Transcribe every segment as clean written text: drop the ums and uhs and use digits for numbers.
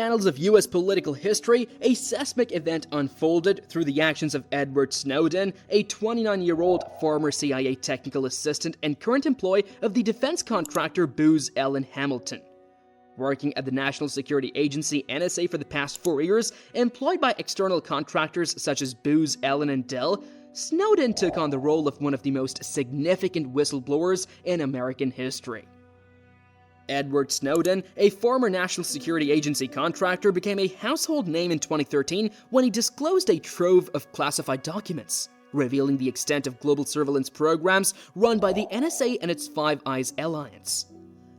Annals of U.S. political history, a seismic event unfolded through the actions of Edward Snowden, a 29-year-old former CIA technical assistant and current employee of the defense contractor Booz Allen Hamilton. Working at the National Security Agency NSA for the past 4 years, employed by external contractors such as Booz Allen and Dell, Snowden took on the role of one of the most significant whistleblowers in American history. Edward Snowden, a former National Security Agency contractor, became a household name in 2013 when he disclosed a trove of classified documents, revealing the extent of global surveillance programs run by the NSA and its Five Eyes alliance.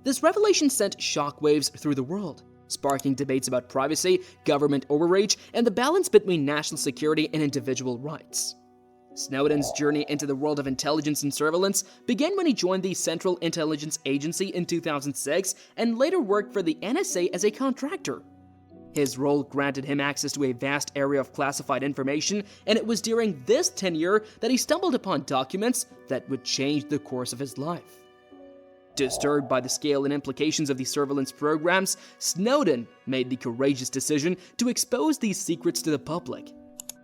This revelation sent shockwaves through the world, sparking debates about privacy, government overreach, and the balance between national security and individual rights. Snowden's journey into the world of intelligence and surveillance began when he joined the Central Intelligence Agency in 2006 and later worked for the NSA as a contractor. His role granted him access to a vast area of classified information, and it was during this tenure that he stumbled upon documents that would change the course of his life. Disturbed by the scale and implications of these surveillance programs, Snowden made the courageous decision to expose these secrets to the public.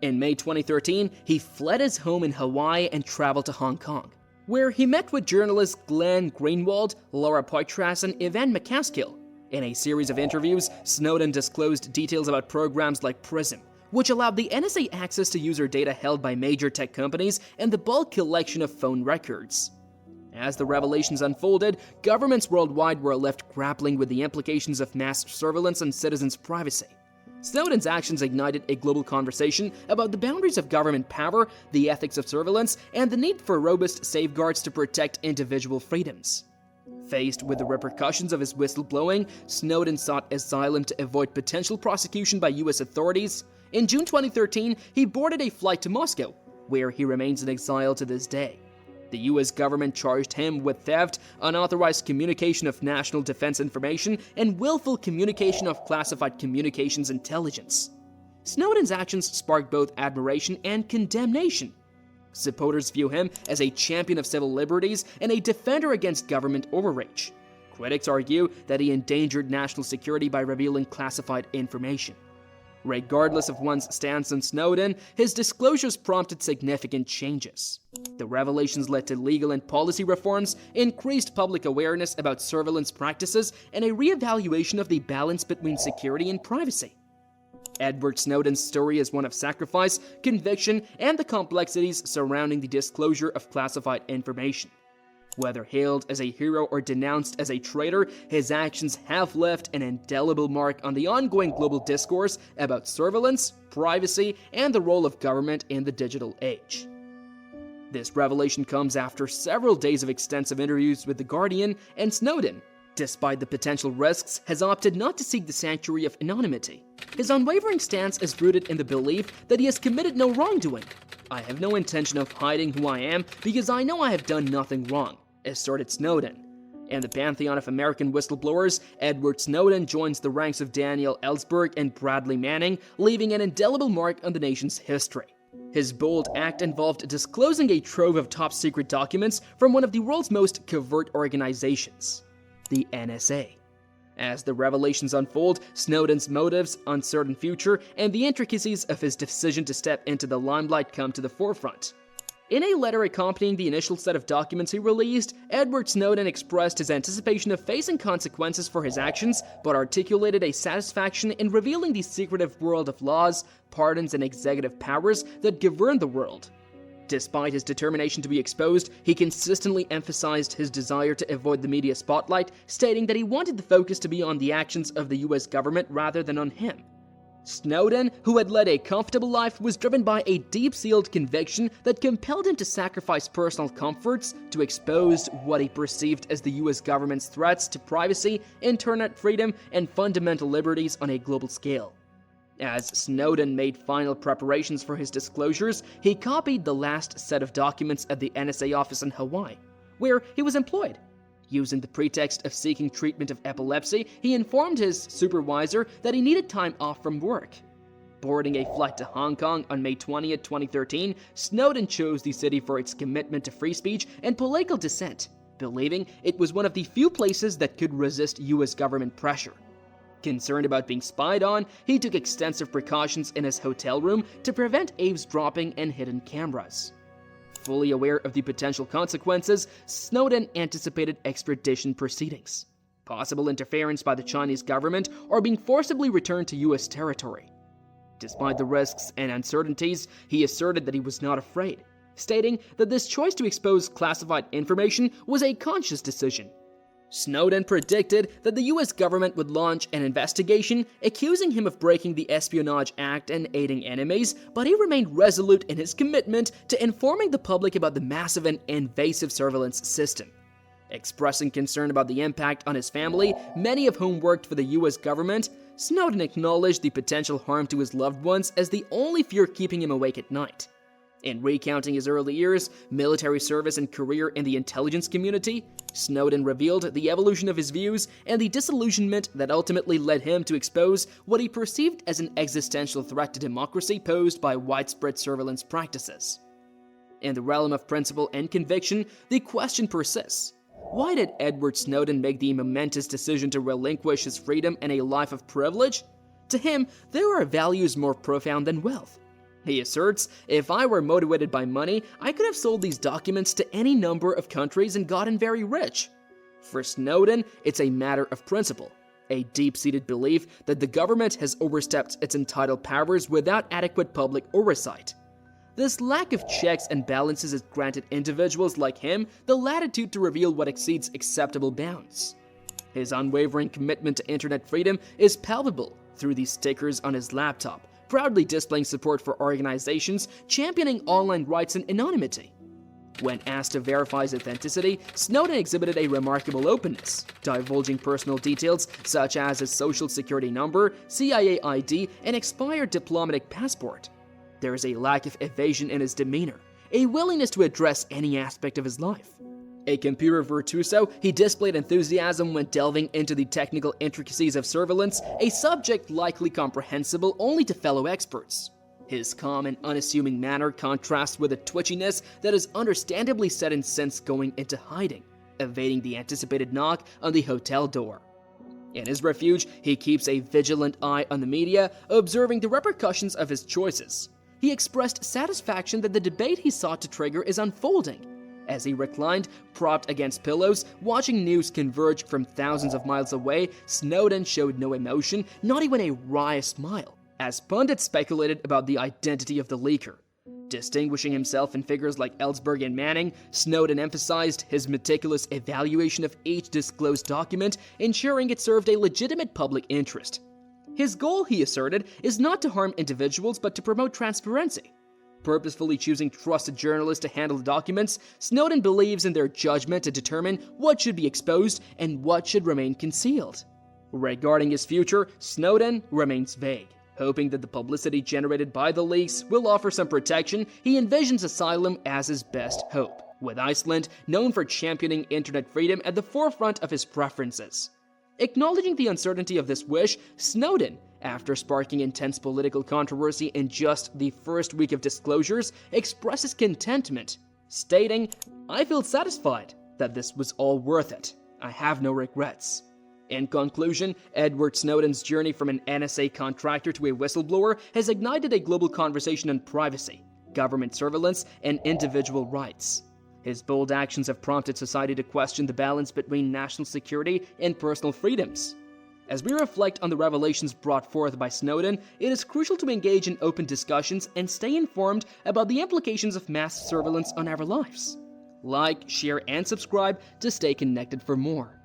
In May 2013, he fled his home in Hawaii and traveled to Hong Kong, where he met with journalists Glenn Greenwald, Laura Poitras, and Yvonne McCaskill. In a series of interviews, Snowden disclosed details about programs like PRISM, which allowed the NSA access to user data held by major tech companies and the bulk collection of phone records. As the revelations unfolded, governments worldwide were left grappling with the implications of mass surveillance on citizens' privacy. Snowden's actions ignited a global conversation about the boundaries of government power, the ethics of surveillance, and the need for robust safeguards to protect individual freedoms. Faced with the repercussions of his whistleblowing, Snowden sought asylum to avoid potential prosecution by U.S. authorities. In June 2013, he boarded a flight to Moscow, where he remains in exile to this day. The U.S. government charged him with theft, unauthorized communication of national defense information, and willful communication of classified communications intelligence. Snowden's actions sparked both admiration and condemnation. Supporters view him as a champion of civil liberties and a defender against government overreach. Critics argue that he endangered national security by revealing classified information. Regardless of one's stance on Snowden, his disclosures prompted significant changes. The revelations led to legal and policy reforms, increased public awareness about surveillance practices, and a re-evaluation of the balance between security and privacy. Edward Snowden's story is one of sacrifice, conviction, and the complexities surrounding the disclosure of classified information. Whether hailed as a hero or denounced as a traitor, his actions have left an indelible mark on the ongoing global discourse about surveillance, privacy, and the role of government in the digital age. This revelation comes after several days of extensive interviews with The Guardian, and Snowden, despite the potential risks, has opted not to seek the sanctuary of anonymity. His unwavering stance is rooted in the belief that he has committed no wrongdoing. "I have no intention of hiding who I am because I know I have done nothing wrong," asserted Snowden. In the pantheon of American whistleblowers, Edward Snowden joins the ranks of Daniel Ellsberg and Bradley Manning, leaving an indelible mark on the nation's history. His bold act involved disclosing a trove of top-secret documents from one of the world's most covert organizations, the NSA. As the revelations unfold, Snowden's motives, uncertain future, and the intricacies of his decision to step into the limelight come to the forefront. In a letter accompanying the initial set of documents he released, Edward Snowden expressed his anticipation of facing consequences for his actions, but articulated a satisfaction in revealing the secretive world of laws, pardons, and executive powers that govern the world. Despite his determination to be exposed, he consistently emphasized his desire to avoid the media spotlight, stating that he wanted the focus to be on the actions of the US government rather than on him. Snowden, who had led a comfortable life, was driven by a deep-sealed conviction that compelled him to sacrifice personal comforts to expose what he perceived as the US government's threats to privacy, internet freedom, and fundamental liberties on a global scale. As Snowden made final preparations for his disclosures, he copied the last set of documents at the NSA office in Hawaii, where he was employed. Using the pretext of seeking treatment of epilepsy, he informed his supervisor that he needed time off from work. Boarding a flight to Hong Kong on May 20, 2013, Snowden chose the city for its commitment to free speech and political dissent, believing it was one of the few places that could resist US government pressure. Concerned about being spied on, he took extensive precautions in his hotel room to prevent eavesdropping and hidden cameras. Fully aware of the potential consequences, Snowden anticipated extradition proceedings, possible interference by the Chinese government, or being forcibly returned to US territory. Despite the risks and uncertainties, he asserted that he was not afraid, stating that this choice to expose classified information was a conscious decision. Snowden predicted that the US government would launch an investigation accusing him of breaking the Espionage Act and aiding enemies, but he remained resolute in his commitment to informing the public about the massive and invasive surveillance system. Expressing concern about the impact on his family, many of whom worked for the US government, Snowden acknowledged the potential harm to his loved ones as the only fear keeping him awake at night. In recounting his early years, military service, and career in the intelligence community, Snowden revealed the evolution of his views and the disillusionment that ultimately led him to expose what he perceived as an existential threat to democracy posed by widespread surveillance practices. In the realm of principle and conviction, the question persists. Why did Edward Snowden make the momentous decision to relinquish his freedom and a life of privilege? To him, there are values more profound than wealth. He asserts, if I were motivated by money, I could have sold these documents to any number of countries and gotten very rich. For Snowden, it's a matter of principle, a deep-seated belief that the government has overstepped its entitled powers without adequate public oversight. This lack of checks and balances has granted individuals like him the latitude to reveal what exceeds acceptable bounds. His unwavering commitment to internet freedom is palpable through these stickers on his laptop, proudly displaying support for organizations championing online rights and anonymity. When asked to verify his authenticity, Snowden exhibited a remarkable openness, divulging personal details such as his social security number, CIA ID, and expired diplomatic passport. There is a lack of evasion in his demeanor, a willingness to address any aspect of his life. A computer virtuoso, he displayed enthusiasm when delving into the technical intricacies of surveillance, a subject likely comprehensible only to fellow experts. His calm and unassuming manner contrasts with a twitchiness that is understandably set in since going into hiding, evading the anticipated knock on the hotel door. In his refuge, he keeps a vigilant eye on the media, observing the repercussions of his choices. He expressed satisfaction that the debate he sought to trigger is unfolding. As he reclined, propped against pillows, watching news converge from thousands of miles away, Snowden showed no emotion, not even a wry smile, as pundits speculated about the identity of the leaker. Distinguishing himself in figures like Ellsberg and Manning, Snowden emphasized his meticulous evaluation of each disclosed document, ensuring it served a legitimate public interest. His goal, he asserted, is not to harm individuals but to promote transparency. Purposefully choosing trusted journalists to handle the documents, Snowden believes in their judgment to determine what should be exposed and what should remain concealed. Regarding his future, Snowden remains vague. Hoping that the publicity generated by the leaks will offer some protection, he envisions asylum as his best hope, with Iceland known for championing internet freedom at the forefront of his preferences. Acknowledging the uncertainty of this wish, Snowden, after sparking intense political controversy in just the first week of disclosures, expresses contentment, stating, "I feel satisfied that this was all worth it. I have no regrets." In conclusion, Edward Snowden's journey from an NSA contractor to a whistleblower has ignited a global conversation on privacy, government surveillance, and individual rights. His bold actions have prompted society to question the balance between national security and personal freedoms. As we reflect on the revelations brought forth by Snowden, it is crucial to engage in open discussions and stay informed about the implications of mass surveillance on our lives. Like, share, and subscribe to stay connected for more.